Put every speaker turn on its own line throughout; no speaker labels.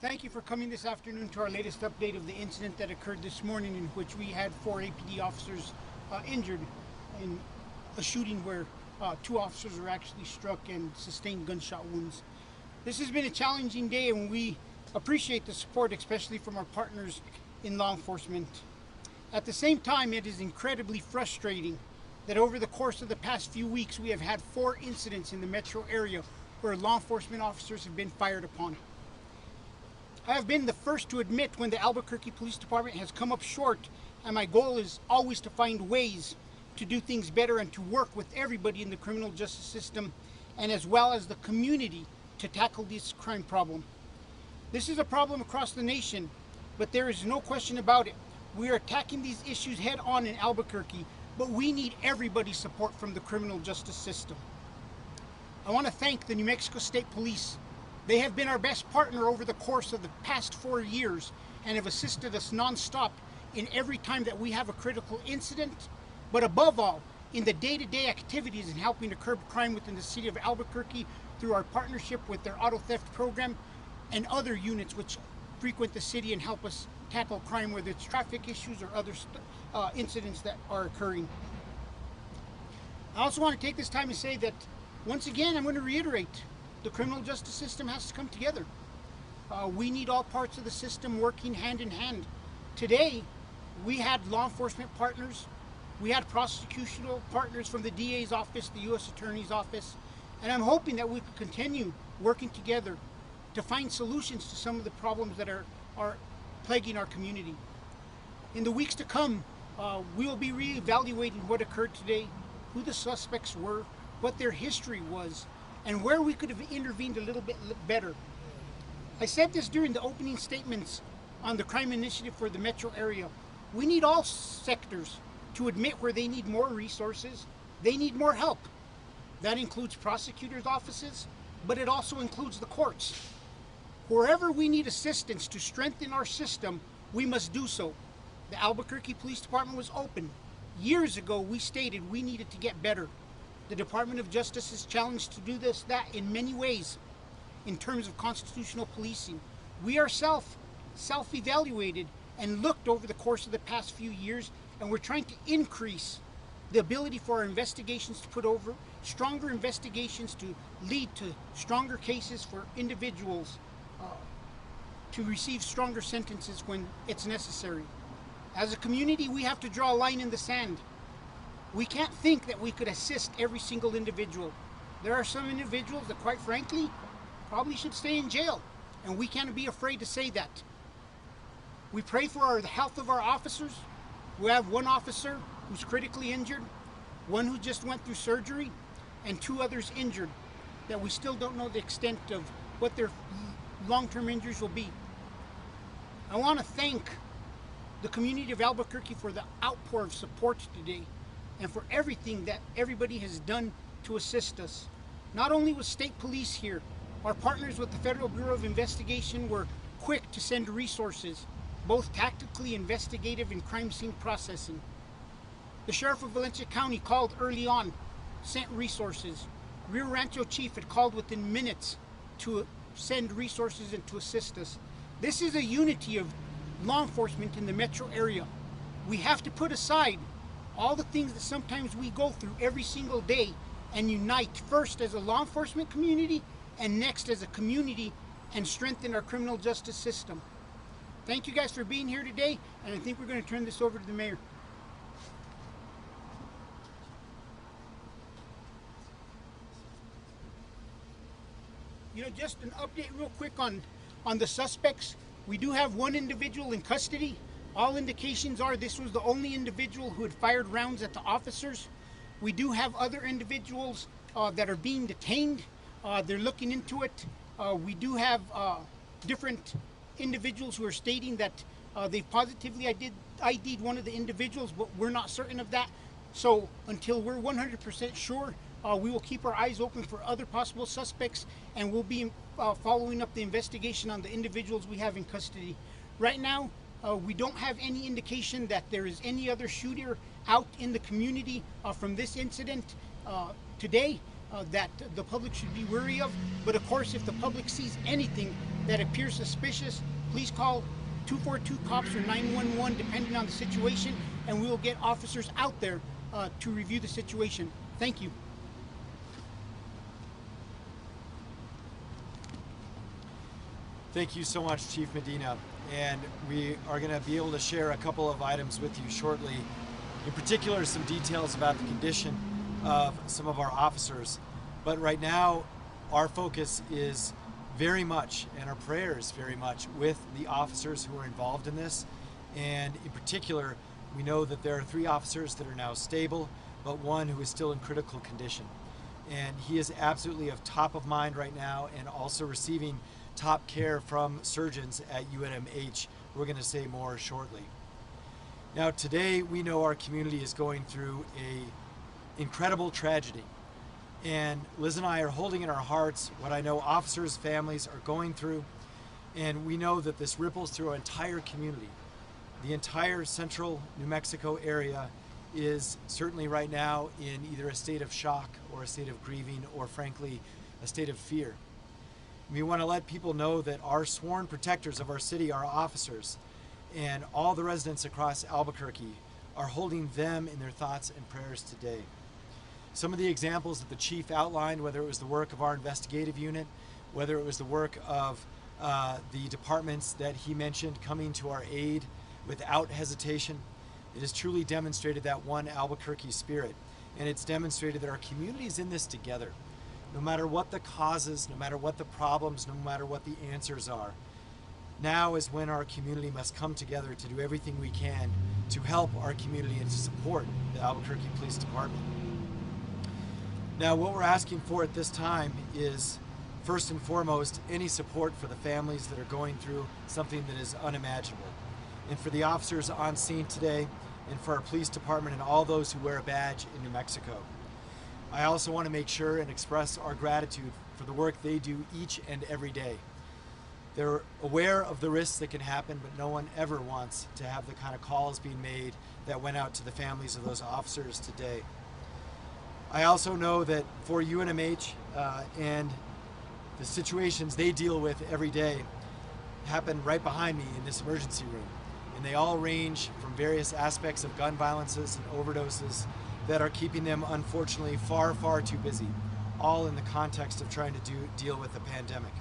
Thank you for coming this afternoon to our latest update of the incident that occurred this morning, in which we had 4 APD officers injured in a shooting where 2 officers were actually struck and sustained gunshot wounds. This has been a challenging day, and we appreciate the support, especially from our partners in law enforcement. At the same time, it is incredibly frustrating that over the course of the past few weeks, we have had 4 incidents in the metro area where law enforcement officers have been fired upon. I have been the first to admit when the Albuquerque Police Department has come up short, and my goal is always to find ways to do things better and to work with everybody in the criminal justice system and as well as the community to tackle this crime problem. This is a problem across the nation, but there is no question about it. We are attacking these issues head on in Albuquerque, but we need everybody's support from the criminal justice system. I want to thank the New Mexico State Police. They have been our best partner over the course of the past 4 years and have assisted us nonstop in every time that we have a critical incident, but above all, in the day-to-day activities in helping to curb crime within the city of Albuquerque through our partnership with their auto theft program and other units which frequent the city and help us tackle crime, whether it's traffic issues or other incidents that are occurring. I also want to take this time to say that, once again, I'm going to reiterate, the criminal justice system has to come together. We need all parts of the system working hand in hand. Today, we had law enforcement partners, we had prosecutorial partners from the DA's office, the U.S. Attorney's office, and I'm hoping that we could continue working together to find solutions to some of the problems that are plaguing our community. In the weeks to come, we will be reevaluating what occurred today, who the suspects were, what their history was, and where we could have intervened a little bit better. I said this during the opening statements on the crime initiative for the metro area. We need all sectors to admit where they need more resources, they need more help. That includes prosecutors' offices, but it also includes the courts. Wherever we need assistance to strengthen our system, we must do so. The Albuquerque Police Department was open. Years ago, we stated we needed to get better. The Department of Justice is challenged to do that in many ways in terms of constitutional policing. We ourselves self-evaluated and looked over the course of the past few years, and we're trying to increase the ability for our investigations to put over stronger investigations to lead to stronger cases for individuals to receive stronger sentences when it's necessary. As a community, we have to draw a line in the sand. We can't think that we could assist every single individual. There are some individuals that, quite frankly, probably should stay in jail, and we can't be afraid to say that. We pray for the health of our officers. We have 1 officer who's critically injured, 1 who just went through surgery, and 2 others injured that we still don't know the extent of what their long-term injuries will be. I want to thank the community of Albuquerque for the outpour of support today, and for everything that everybody has done to assist us. Not only was state police here, our partners with the Federal Bureau of Investigation were quick to send resources, both tactically investigative and crime scene processing. The Sheriff of Valencia County called early on, sent resources. Rio Rancho Chief had called within minutes to send resources and to assist us. This is a unity of law enforcement in the metro area. We have to put aside all the things that sometimes we go through every single day and unite first as a law enforcement community and next as a community and strengthen our criminal justice system. Thank you guys for being here today, and I think we're going to turn this over to the mayor. Just an update real quick on the suspects. We do have 1 individual in custody. All indications are this was the only individual who had fired rounds at the officers. We do have other individuals that are being detained. They're looking into it. We do have different individuals who are stating that they've positively ID'd 1 of the individuals, but we're not certain of that. So until we're 100% sure, we will keep our eyes open for other possible suspects, and we'll be following up the investigation on the individuals we have in custody. Right now, we don't have any indication that there is any other shooter out in the community from this incident today that the public should be wary of. But of course, if the public sees anything that appears suspicious, please call 242 cops or 911 depending on the situation, and we will get officers out there to review the situation. Thank you.
Thank you so much, Chief Medina. And we are going to be able to share a couple of items with you shortly. In particular, some details about the condition of some of our officers. But right now, our focus is very much, and our prayers very much, with the officers who are involved in this. And in particular, we know that there are 3 officers that are now stable, but 1 who is still in critical condition. And he is absolutely of top of mind right now, and also receiving top care from surgeons at UNMH. We're going to say more shortly. Now today we know our community is going through a incredible tragedy, and Liz and I are holding in our hearts what I know officers' families are going through, and we know that this ripples through our entire community. The entire central New Mexico area is certainly right now in either a state of shock or a state of grieving, or frankly a state of fear. We want to let people know that our sworn protectors of our city, our officers, and all the residents across Albuquerque are holding them in their thoughts and prayers today. Some of the examples that the chief outlined, whether it was the work of our investigative unit, whether it was the work of the departments that he mentioned coming to our aid without hesitation, it has truly demonstrated that one Albuquerque spirit, and it's demonstrated that our community is in this together. No matter what the causes, no matter what the problems, no matter what the answers are, now is when our community must come together to do everything we can to help our community and to support the Albuquerque Police Department. Now, what we're asking for at this time is, first and foremost, any support for the families that are going through something that is unimaginable. And for the officers on scene today, and for our police department and all those who wear a badge in New Mexico. I also want to make sure and express our gratitude for the work they do each and every day. They're aware of the risks that can happen, but no one ever wants to have the kind of calls being made that went out to the families of those officers today. I also know that for UNMH and the situations they deal with every day happen right behind me in this emergency room. And they all range from various aspects of gun violences and overdoses that are keeping them, unfortunately, far, far too busy, all in the context of trying to deal with the pandemic.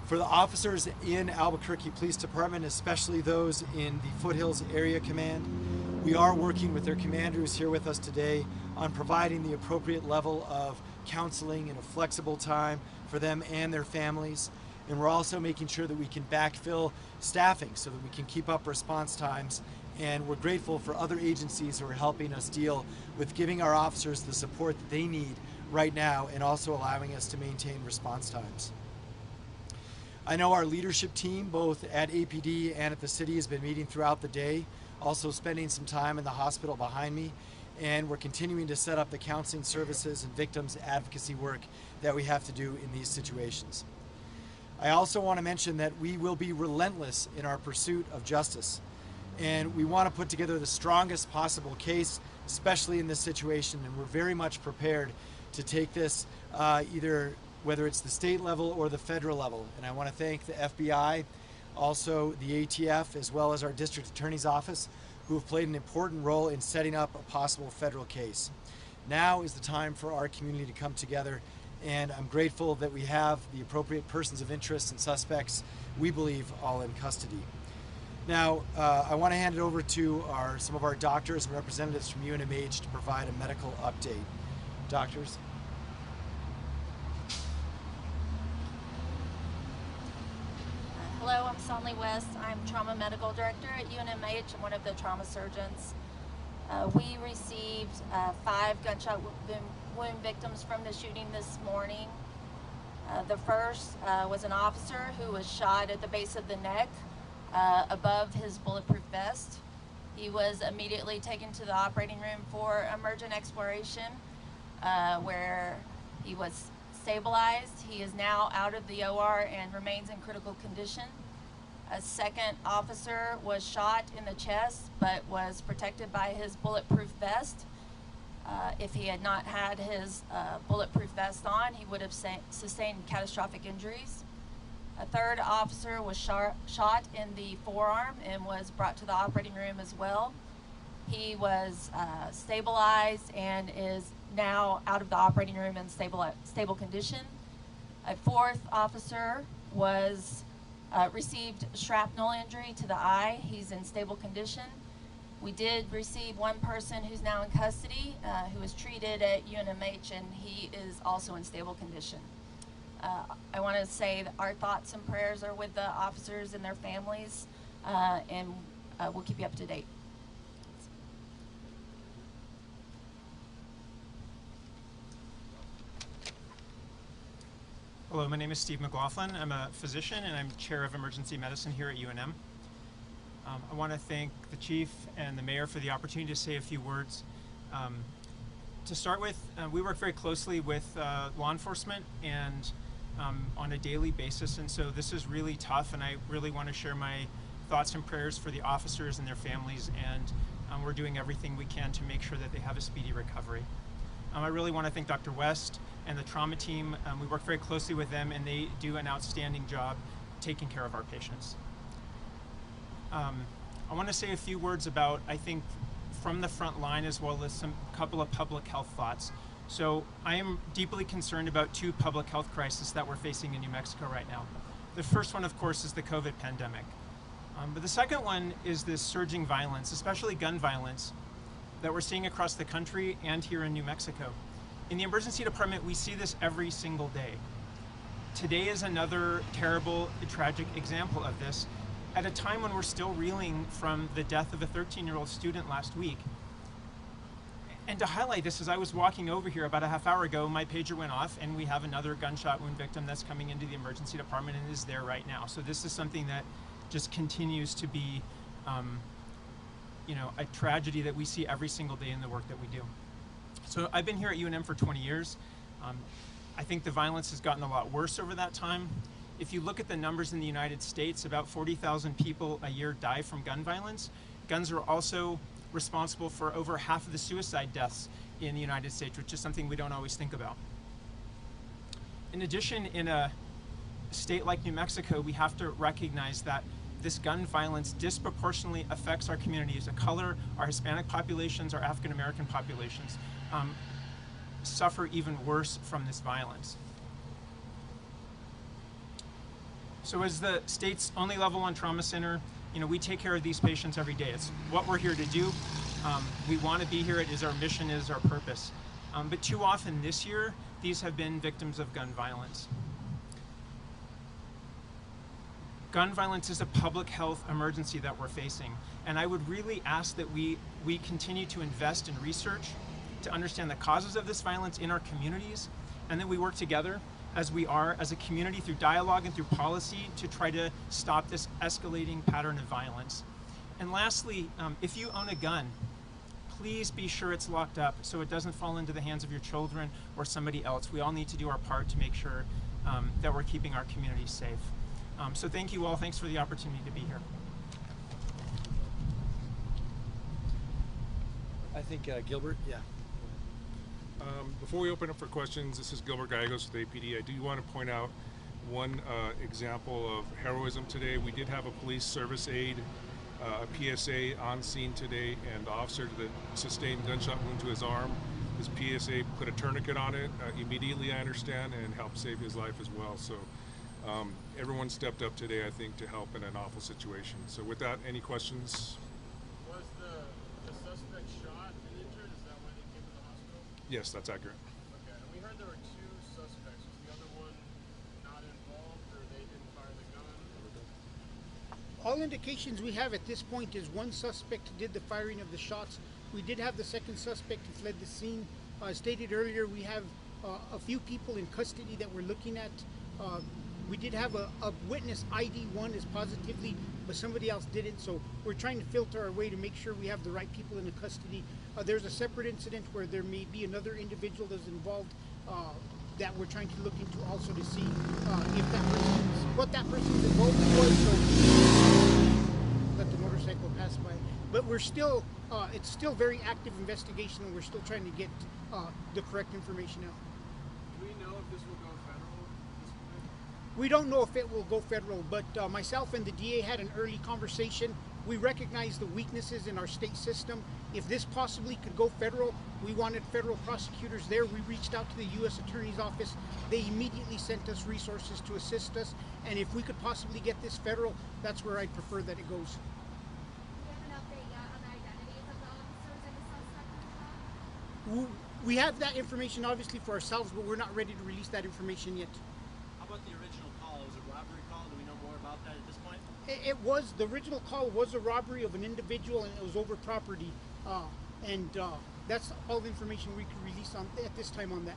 For the officers in Albuquerque Police Department, especially those in the Foothills Area Command, we are working with their commander who's here with us today on providing the appropriate level of counseling in a flexible time for them and their families. And we're also making sure that we can backfill staffing so that we can keep up response times. And we're grateful for other agencies who are helping us deal with giving our officers the support that they need right now, and also allowing us to maintain response times. I know our leadership team, both at APD and at the city, has been meeting throughout the day, also spending some time in the hospital behind me, and we're continuing to set up the counseling services and victims advocacy work that we have to do in these situations. I also want to mention that we will be relentless in our pursuit of justice, and we want to put together the strongest possible case, especially in this situation, and we're very much prepared to take this either whether it's the state level or the federal level. And I want to thank the FBI, also the ATF, as well as our district attorney's office, who have played an important role in setting up a possible federal case. Now is the time for our community to come together, and I'm grateful that we have the appropriate persons of interest and suspects, we believe, all in custody. Now, I want to hand it over to some of our doctors and representatives from UNMH to provide a medical update. Doctors?
Hello, I'm Sonley West. I'm Trauma Medical Director at UNMH. I'm one of the trauma surgeons. We received 5 gunshot wound victims from the shooting this morning. The first was an officer who was shot at the base of the neck above his bulletproof vest. He was immediately taken to the operating room for emergent exploration where he was stabilized. He is now out of the OR and remains in critical condition. A second officer was shot in the chest but was protected by his bulletproof vest. If he had not had his bulletproof vest on, he would have sustained catastrophic injuries. A third officer was shot in the forearm and was brought to the operating room as well. He was stabilized and is now out of the operating room in stable condition. A fourth officer was received shrapnel injury to the eye. He's in stable condition. We did receive one person who's now in custody, who was treated at UNMH, and he is also in stable condition. I want to say that our thoughts and prayers are with the officers and their families, and we'll keep you up to date.
Hello, my name is Steve McLaughlin. I'm a physician and I'm chair of emergency medicine here at UNM. I want to thank the chief and the mayor for the opportunity to say a few words. To start with, we work very closely with law enforcement and on a daily basis, and so this is really tough, and I really want to share my thoughts and prayers for the officers and their families, and we're doing everything we can to make sure that they have a speedy recovery. I really want to thank Dr. West and the trauma team. We work very closely with them, and they do an outstanding job taking care of our patients. I want to say a few words about, I think, from the front line, as well as a couple of public health thoughts. So I am deeply concerned about two public health crises that we're facing in New Mexico right now. The first one, of course, is the COVID pandemic. But the second one is this surging violence, especially gun violence, that we're seeing across the country and here in New Mexico. In the emergency department, we see this every single day. Today is another terrible, tragic example of this, at a time when we're still reeling from the death of a 13-year-old student last week. And to highlight this, as I was walking over here about a half hour ago, my pager went off, and we have another gunshot wound victim that's coming into the emergency department and is there right now. So this is something that just continues to be a tragedy that we see every single day in the work that we do. So I've been here at UNM for 20 years. I think the violence has gotten a lot worse over that time. If you look at the numbers in the United States, about 40,000 people a year die from gun violence. Guns are also responsible for over half of the suicide deaths in the United States, which is something we don't always think about. In addition, in a state like New Mexico, we have to recognize that this gun violence disproportionately affects our communities of color, our Hispanic populations, our African American populations suffer even worse from this violence. So as the state's only level 1 trauma center, we take care of these patients every day. It's what we're here to do. We want to be here. It is our mission, it is our purpose. But too often this year, these have been victims of gun violence. Gun violence is a public health emergency that we're facing, and I would really ask that we continue to invest in research to understand the causes of this violence in our communities, and that we work together as we are as a community through dialogue and through policy to try to stop this escalating pattern of violence. And lastly, if you own a gun, please be sure it's locked up so it doesn't fall into the hands of your children or somebody else. We all need to do our part to make sure that we're keeping our communities safe. So thank you all. Thanks for the opportunity to be here.
I think Gilbert, yeah.
Before we open up for questions, this is Gilbert Gallegos with APD. I do want to point out one example of heroism today. We did have a police service aide, a PSA on scene today, and the officer that sustained gunshot wound to his arm, his PSA put a tourniquet on it immediately, I understand, and helped save his life as well. So everyone stepped up today, I think, to help in an awful situation. So with that, any questions?
Was the suspect shot and injured? Is that why they came to the hospital?
Yes, that's accurate.
Okay, and we heard there were two suspects. Was the other one not involved, or they didn't fire the gun?
All indications we have at this point is one suspect did the firing of the shots. We did have the second suspect who fled the scene. Stated earlier, we have a few people in custody that we're looking at. We did have a witness ID one is positively, but somebody else didn't. So we're trying to filter our way to make sure we have the right people in the custody. There's a separate incident where there may be another individual that's involved that we're trying to look into also to see if that person's, what that person's involved was. So let the motorcycle pass by. But we're still, it's still very active investigation, and we're still trying to get the correct information out.
Do we know if this will go federal at this point?
We don't know if it will go federal, but myself and the DA had an early conversation. We recognize the weaknesses in our state system. If this possibly could go federal, we wanted federal prosecutors there. We reached out to the U.S. Attorney's Office. They immediately sent us resources to assist us. And if we could possibly get this federal, that's where I'd prefer that it goes.
Do you have an update yet on the identities of the officers and the suspect in the shot?
We have that information obviously for ourselves, but we're not ready to release that information yet.
How about the original call? It was a robbery call. Do we know more about that at this point?
It was, the original call was a robbery of an individual, and it was over property. That's all the information we could release on at this time on that.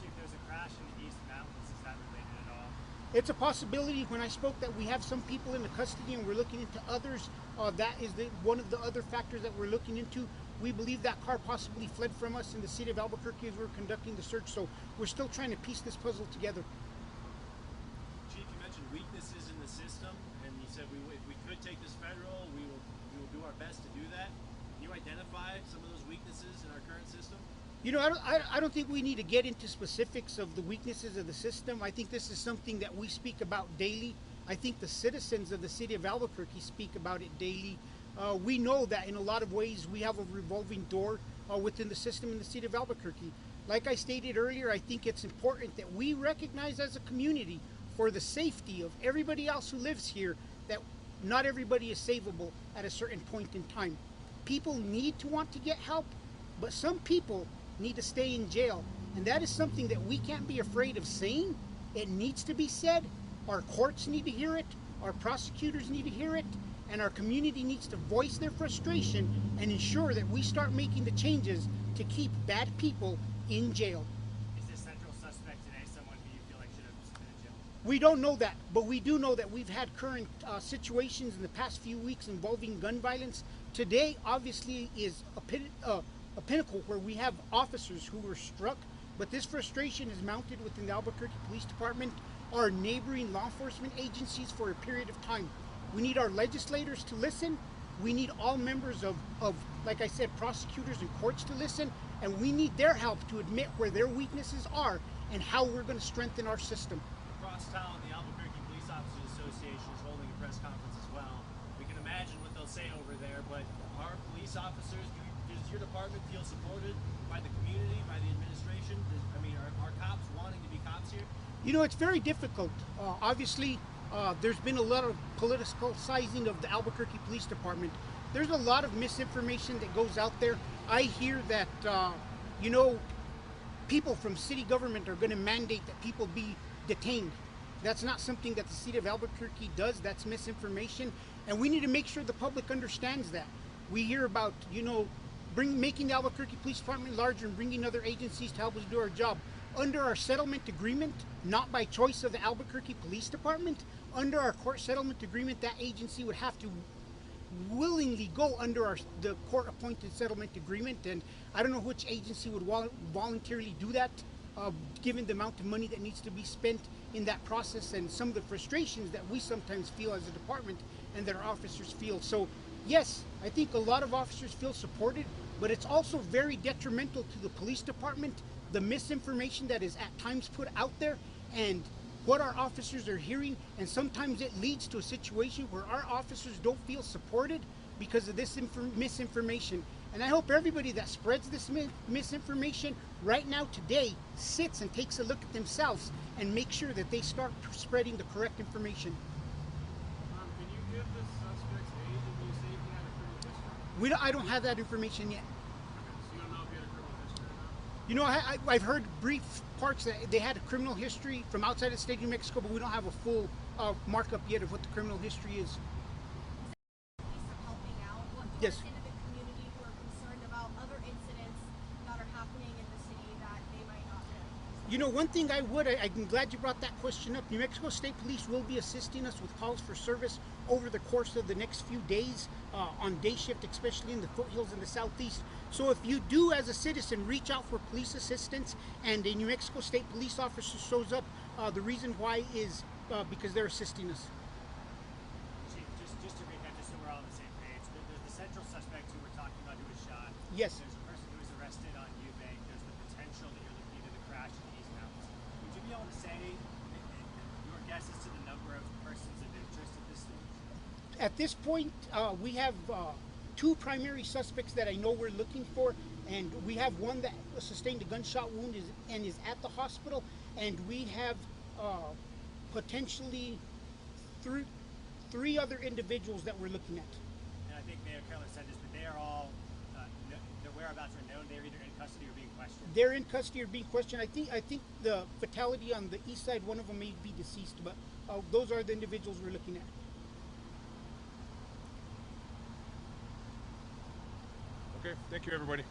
Chief, there's a crash in the East Mountains. Is that related at all?
It's a possibility. When I spoke that we have some people in the custody and we're looking into others, that is one of the other factors that we're looking into. We believe that car possibly fled from us in the city of Albuquerque as we're conducting the search, so we're still trying to piece this puzzle together.
Chief, you mentioned weaknesses in the system, and you said if we could take this federal, we will do our best to do that. Can you identify some of those weaknesses in our current system?
You know, I don't think we need to get into specifics of the weaknesses of the system. I think this is something that we speak about daily. I think the citizens of the city of Albuquerque speak about it daily. We know that in a lot of ways we have a revolving door within the system in the city of Albuquerque. Like I stated earlier, I think it's important that we recognize as a community, for the safety of everybody else who lives here, that not everybody is savable at a certain point in time. People need to want to get help, but some people need to stay in jail. And that is something that we can't be afraid of saying. It needs to be said. Our courts need to hear it. Our prosecutors need to hear it. And our community needs to voice their frustration and ensure that we start making the changes to keep bad people in jail.
Is this central suspect today someone who you feel like should have been in jail?
We don't know that, but we do know that we've had current situations in the past few weeks involving gun violence. Today, obviously, is a pinnacle where we have officers who were struck, but this frustration is mounted within the Albuquerque Police Department, our neighboring law enforcement agencies for a period of time. We need our legislators to listen. We need all members of, like I said, prosecutors and courts to listen, and we need their help to admit where their weaknesses are and how we're going to strengthen our system.
Across town, the Albuquerque Police Officers Association is holding a press conference as well. We can imagine what they'll say over there, but our police officers, does your department feel supported by the community, by the administration? Are cops wanting to be cops here?
You know, it's very difficult. Obviously, there's been a lot of politicizing of the Albuquerque Police Department. There's a lot of misinformation that goes out there. I hear that, people from city government are going to mandate that people be detained. That's not something that the city of Albuquerque does. That's misinformation. And we need to make sure the public understands that. We hear about, making the Albuquerque Police Department larger and bringing other agencies to help us do our job. Under our settlement agreement, not by choice of the Albuquerque Police Department, under our court settlement agreement, that agency would have to willingly go under the court-appointed settlement agreement, and I don't know which agency would voluntarily do that, given the amount of money that needs to be spent in that process and some of the frustrations that we sometimes feel as a department and that our officers feel. So yes, I think a lot of officers feel supported, but it's also very detrimental to the police department, the misinformation that is at times put out there and what our officers are hearing, and sometimes it leads to a situation where our officers don't feel supported because of this misinformation. And I hope everybody that spreads this misinformation right now today sits and takes a look at themselves and make sure that they start spreading the correct information.
Can you give the suspect's age and you say if he had a criminal history?
I don't have that information yet.
Okay, so you don't know if he had a criminal history or not?
You know, I've heard brief parts that they had a criminal history from outside of the state of New Mexico, but we don't have a full markup yet of what the criminal history is.
Police are helping out. What
Yes.
into the community who are concerned about other incidents that are happening in the city that they might not know?
You know, one thing I'm glad you brought that question up. New Mexico State Police will be assisting us with calls for service over the course of the next few days on day shift, especially in the foothills in the southeast. So if you do, as a citizen, reach out for police assistance and a New Mexico State police officer shows up, the reason why is because they're assisting us.
Chief, just to recap, just so we're all on the same page, the central suspect who we're talking about who was shot.
Yes.
There's a person who was arrested on Eubank. There's the potential that you're looking into the crash in the East Mountains. Would you be able to say guess as to the number of persons of interest at this stage?
At this point, we have two primary suspects that I know we're looking for, and we have one that sustained a gunshot wound and is at the hospital, and we have potentially three other individuals that we're looking at.
And I think Mayor Keller said this, but they are all, their whereabouts are known. They're either in custody or being questioned.
They're in custody or being questioned. I think the fatality on the east side, one of them may be deceased, but those are the individuals we're looking at.
Okay, thank you, everybody.